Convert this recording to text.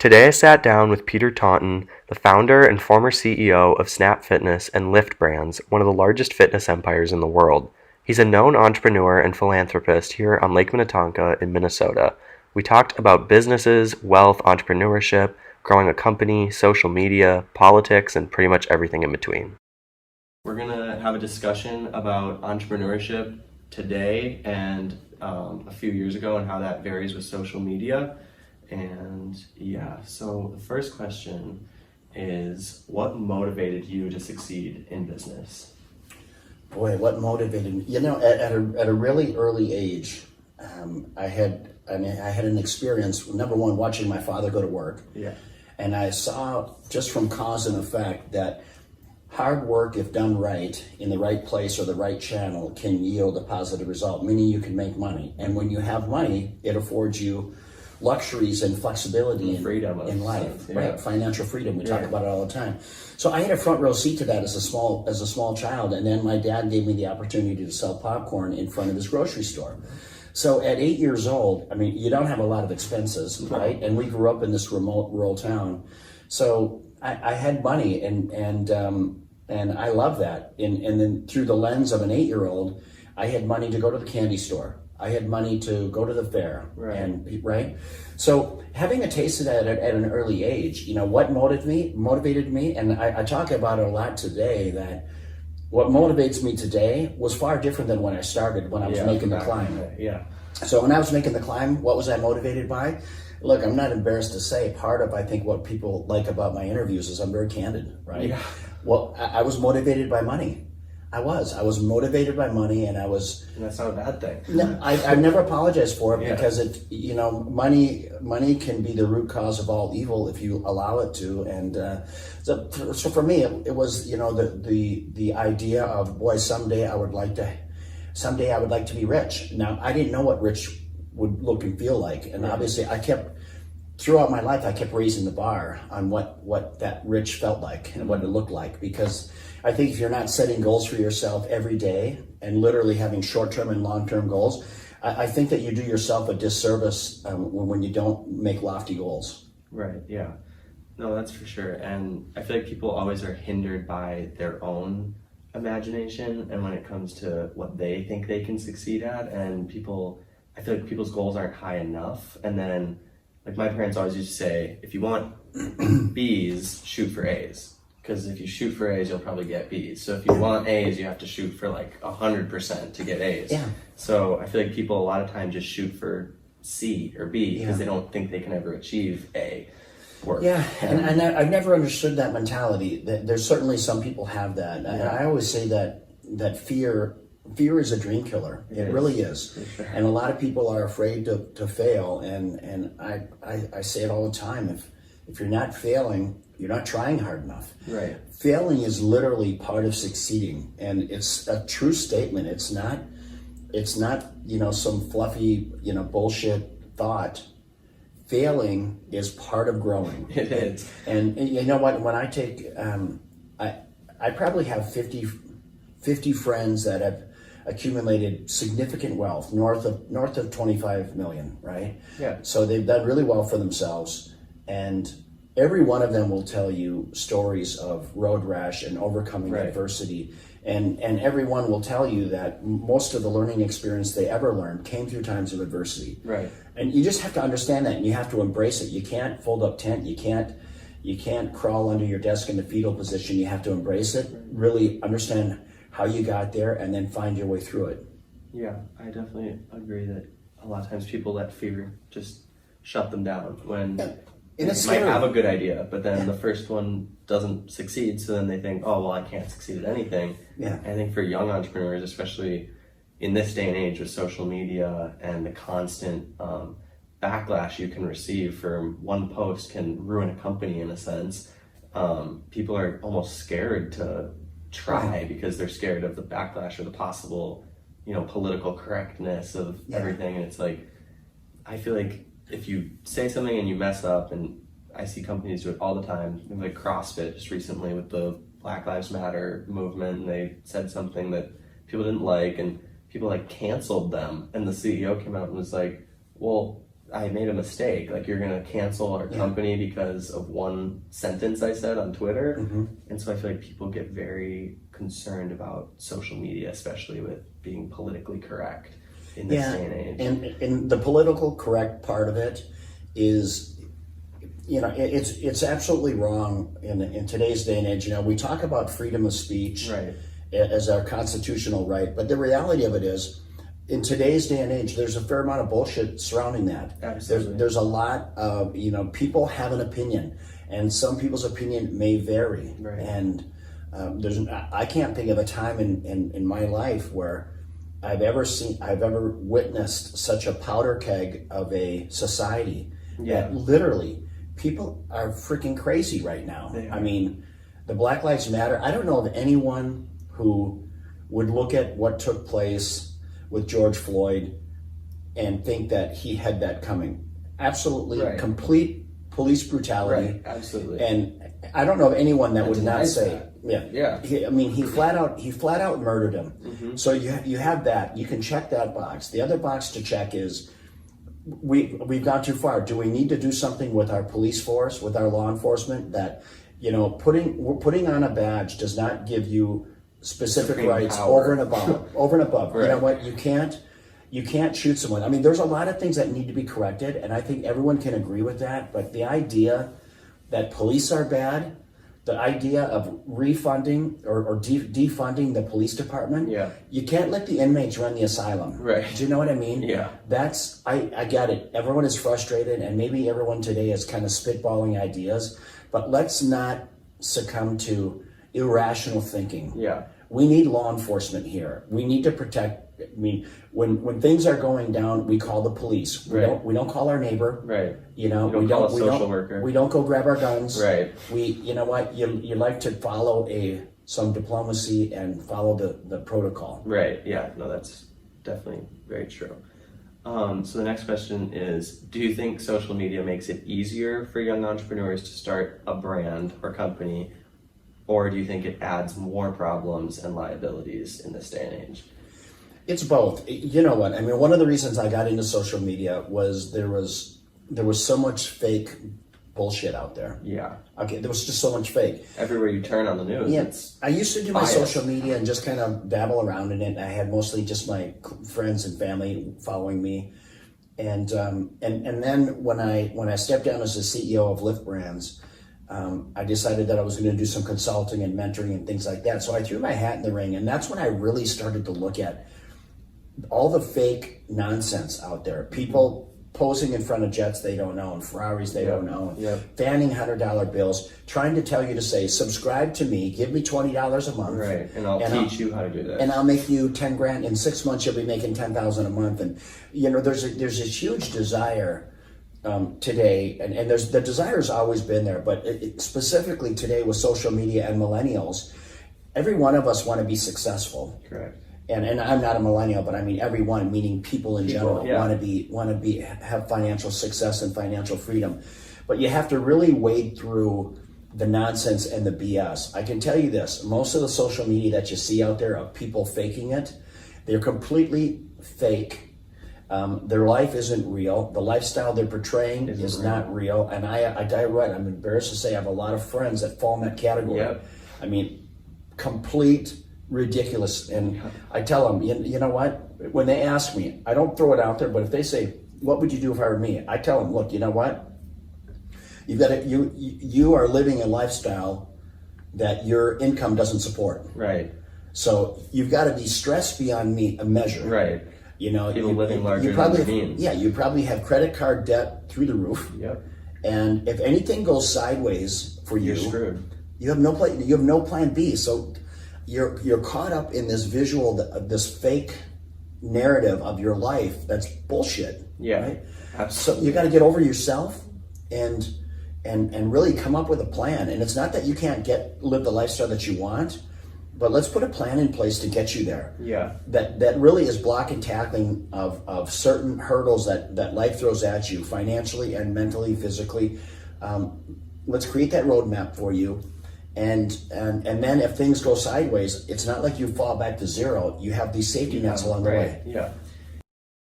Today I sat down with Peter Taunton, the founder and former CEO of Snap Fitness and Lift Brands, one of the largest fitness empires in the world. He's a known entrepreneur and philanthropist here on Lake Minnetonka in Minnesota. We talked about businesses, wealth, entrepreneurship, growing a company, social media, politics, and pretty much everything in between. We're going to have a discussion about entrepreneurship today and a few years ago and how that varies with social media. And so the first question is, what motivated you to succeed in business? Boy, what motivated me? At a really early age, I had an experience, number one, watching my father go to work. Yeah. And I saw just from cause and effect that hard work, if done right, in the right place or the right channel, can yield a positive result, meaning you can make money. And when you have money, it affords you luxuries and flexibility in life, right? Financial freedom. We talk about it all the time. So I had a front row seat to that as a small child, and then my dad gave me the opportunity to sell popcorn in front of his grocery store. So at 8 years old, you don't have a lot of expenses, right? And we grew up in this remote rural town, so I had money, and I love that. And then through the lens of an 8-year-old, I had money to go to the candy store. I had money to go to the fair, right? So having a taste of that at an early age, what motivated me, and I talk about it a lot today, that what motivates me today was far different than when I started, when I was making the climb. So when I was making the climb, what was I motivated by? Look, I'm not embarrassed to say, part of, I think, what people like about my interviews is I'm very candid, right? Yeah. Well, I was motivated by money. I was motivated by money, and that's not a bad thing. No, I never apologize for it because money can be the root cause of all evil if you allow it to. And so for me, it was the idea of, boy, someday I would like to be rich. Now I didn't know what rich would look and feel like, and obviously throughout my life I kept raising the bar on what that rich felt like and what it looked like, because I think if you're not setting goals for yourself every day and literally having short-term and long-term goals, I think that you do yourself a disservice when you don't make lofty goals. Right, yeah. No, that's for sure. And I feel like people always are hindered by their own imagination and when it comes to what they think they can succeed at. And I feel like people's goals aren't high enough. And then, like my parents always used to say, if you want B's, shoot for A's. Because if you shoot for A's, you'll probably get B's. So if you want A's, you have to shoot for like 100% to get A's. Yeah. So I feel like people a lot of times just shoot for C or B because they don't think they can ever achieve A. Yeah, and I've never understood that mentality. There's certainly some people have that. And I always say that fear is a dream killer. It really is. Sure. And a lot of people are afraid to fail. And I say it all the time. If you're not failing, you're not trying hard enough. Right. Failing is literally part of succeeding, and it's a true statement. It's not some fluffy bullshit thought. Failing is part of growing. It is. And you know what? When I take, I probably have 50 friends that have accumulated significant wealth, north of 25 million, right? Yeah. So they've done really well for themselves, and every one of them will tell you stories of road rash and overcoming adversity. And everyone will tell you that most of the learning experience they ever learned came through times of adversity. Right. And you just have to understand that, and you have to embrace it. You can't fold up tent. You can't crawl under your desk in the fetal position. You have to embrace it, really understand how you got there, and then find your way through it. Yeah, I definitely agree that a lot of times people let fear just shut them down when they might have a good idea, but then the first one doesn't succeed, so then they think, oh, well, I can't succeed at anything. Yeah. I think for young entrepreneurs, especially in this day and age with social media and the constant backlash you can receive from one post can ruin a company in a sense, people are almost scared to try because they're scared of the backlash or the possible, political correctness of everything. And it's like, I feel like if you say something and you mess up, and I see companies do it all the time, like CrossFit just recently with the Black Lives Matter movement, and they said something that people didn't like, and people canceled them, and the CEO came out and was like, well, I made a mistake. Like, you're going to cancel our company because of one sentence I said on Twitter. And so I feel like people get very concerned about social media, especially with being politically correct in this day and age. And the political correct part of it is, it's absolutely wrong in today's day and age. We talk about freedom of speech as our constitutional right, but the reality of it is, in today's day and age, there's a fair amount of bullshit surrounding that. Absolutely. There's a lot of, people have an opinion, and some people's opinion may vary. Right. And I can't think of a time in my life where I've ever witnessed such a powder keg of a society that literally people are freaking crazy right now. I mean, the Black Lives Matter. I don't know of anyone who would look at what took place with George Floyd and think that he had that coming. Absolutely, complete police brutality. Absolutely. And I don't know of anyone that would not say, that. he flat out murdered him. So you have that. You can check that box. The other box to check is, we've gone too far. Do we need to do something with our police force, with our law enforcement? That putting on a badge does not give you specific rights over and above. You know what? You can't shoot someone. I mean, there's a lot of things that need to be corrected, and I think everyone can agree with that. But the idea that police are bad, the idea of refunding or defunding the police department, you can't let the inmates run the asylum. Right. Do you know what I mean? Yeah. I get it. Everyone is frustrated, and maybe everyone today is kind of spitballing ideas, but let's not succumb to irrational thinking. Yeah. We need law enforcement here. We need to protect. I mean, when things are going down, we call the police. We don't call our neighbor. Right. We don't call a social worker. We don't go grab our guns. Right. You know what? You like to follow some diplomacy and follow the protocol. Right. Yeah. No, that's definitely very true. So the next question is, do you think social media makes it easier for young entrepreneurs to start a brand or company, or do you think it adds more problems and liabilities in this day and age? It's both. You know what? I mean, one of the reasons I got into social media was there was so much fake bullshit out there. Yeah. Okay, there was just so much fake. Everywhere you turn on the news. Yeah, it's I used to do my biased. social media and just kind of dabble around in it. I had mostly just my friends and family following me, and then when I stepped down as the CEO of Lyft Brands, I decided that I was going to do some consulting and mentoring and things like that. So I threw my hat in the ring, and that's when I really started to look at all the fake nonsense out there. People posing in front of jets they don't own, Ferraris they don't own, fanning $100 bills, trying to tell you to say, subscribe to me, give me $20 a month. Right, and I'll teach you how to do this. And I'll make you 10 grand. In 6 months, you'll be making 10,000 a month. And, there's a huge desire today, and the desire's always been there, but specifically today with social media and millennials, every one of us want to be successful. Correct. And I'm not a millennial, but I mean everyone, meaning people in general, want to have financial success and financial freedom. But you have to really wade through the nonsense and the BS. I can tell you this: most of the social media that you see out there of people faking it, they're completely fake. Their life isn't real. The lifestyle they're portraying is not real. And I tell you what, I'm embarrassed to say I have a lot of friends that fall in that category. Yep. I mean, complete ridiculous. And I tell them, you know what? When they ask me, I don't throw it out there, but if they say, what would you do if I were me? I tell them, look, you know what? You are living a lifestyle that your income doesn't support. Right. So you've got to be stressed beyond a measure. Right. People living larger than their means. Yeah, you probably have credit card debt through the roof. Yep. And if anything goes sideways for you, you're screwed. You have no plan B. So you're caught up in this this fake narrative of your life that's bullshit. Yeah. Right? Absolutely. So you got to get over yourself and really come up with a plan. And it's not that you can't live the lifestyle that you want, but let's put a plan in place to get you there. Yeah. That really is block and tackling of certain hurdles that life throws at you financially and mentally, physically. Let's create that roadmap for you. And then if things go sideways, it's not like you fall back to zero. You have these safety nets along the way. Yeah.